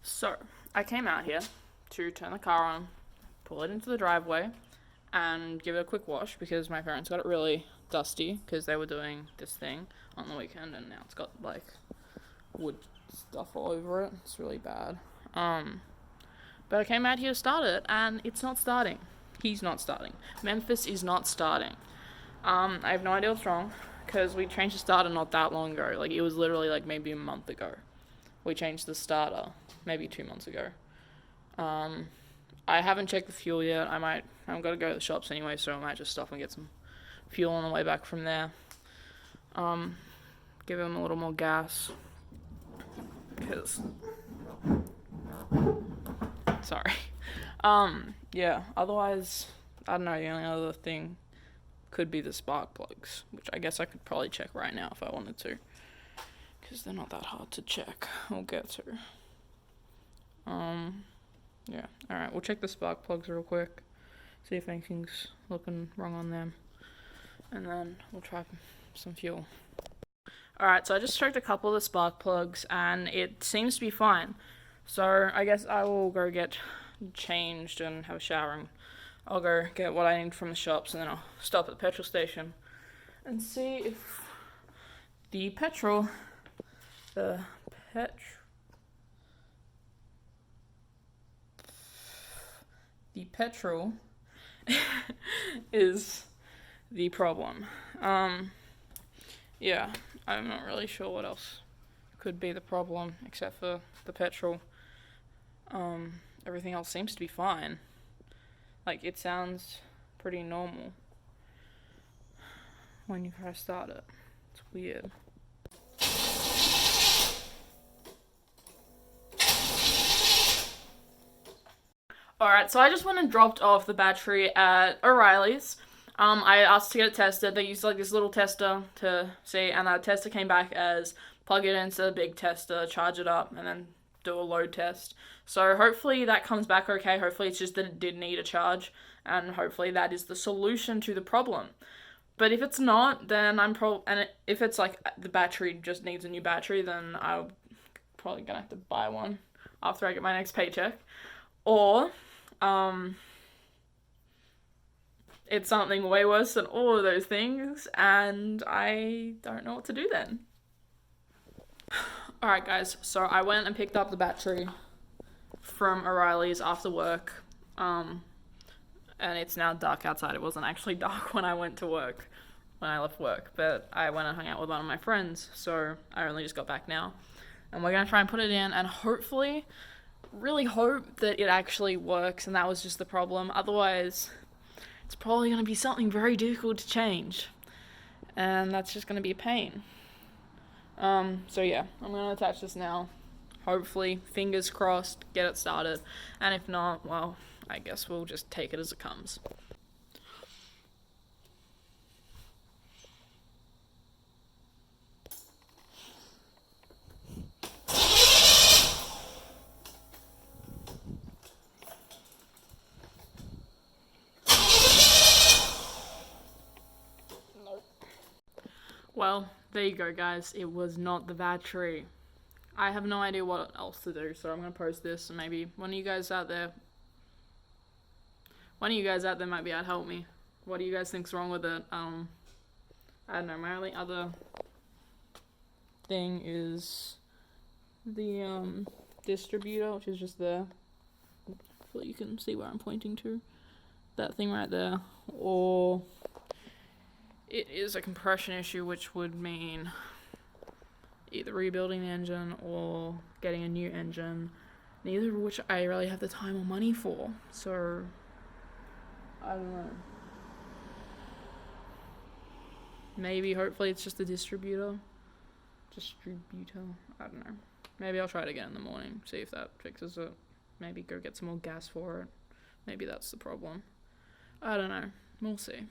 So, I came out here to turn the car on, pull it into the driveway, and give it a quick wash because my parents got it really dusty because they were doing this thing on the weekend and now it's got like wood stuff all over it. It's really bad. But I came out here to start it and it's not starting. He's not starting. Memphis is not starting. I have no idea what's wrong because we changed the starter not that long ago. Like it was literally like maybe a month ago. We changed the starter maybe 2 months ago. I haven't checked the fuel yet. I'm got to go to the shops anyway, so I might just stop and get some fuel on the way back from there. Give him a little more gas. Because... Sorry. Yeah, otherwise, I don't know, the only other thing could be the spark plugs, which I guess I could probably check right now if I wanted to. Because they're not that hard to check or get to. Yeah, alright, we'll check the spark plugs real quick. See if anything's looking wrong on them. And then we'll try some fuel. Alright, so I just checked a couple of the spark plugs and it seems to be fine. So I guess I will go get changed and have a shower and I'll go get what I need from the shops and then I'll stop at the petrol station and see if the petrol is the problem. Yeah, I'm not really sure what else could be the problem except for the petrol. Everything else seems to be fine. Like, it sounds pretty normal when you try to start it. It's weird. Alright, so I just went and dropped off the battery at O'Reilly's. I asked to get it tested. They used like this little tester to see, and that tester came back as plug it into the big tester, charge it up, and then do a load test. So hopefully that comes back okay. Hopefully it's just that it did need a charge, and hopefully that is the solution to the problem. But if it's not, then if it's like the battery just needs a new battery, then I'm probably gonna have to buy one after I get my next paycheck. Or, it's something way worse than all of those things, and I don't know what to do then. Alright guys, so I went and picked up the battery from O'Reilly's after work, and it's now dark outside. It wasn't actually dark when I left work, but I went and hung out with one of my friends, so I only just got back now. And we're gonna try and put it in, and hopefully, really hope that it actually works, and that was just the problem. Otherwise, it's probably gonna be something very difficult to change, and that's just gonna be a pain. So yeah, I'm gonna attach this now. Hopefully, fingers crossed, get it started. And if not, well, I guess we'll just take it as it comes. Nope. Well, there you go, guys. It was not the battery. I have no idea what else to do, so I'm gonna post this, and maybe one of you guys out there might be able to help me. What do you guys think's wrong with it? I don't know. My only other thing is the distributor, which is just there. Hopefully you can see where I'm pointing to. That thing right there. Or it is a compression issue, which would mean either rebuilding the engine or getting a new engine, neither of which I really have the time or money for. So, I don't know. Maybe, hopefully it's just the distributor. I don't know. Maybe I'll try it again in the morning, see if that fixes it. Maybe go get some more gas for it. Maybe that's the problem. I don't know. We'll see.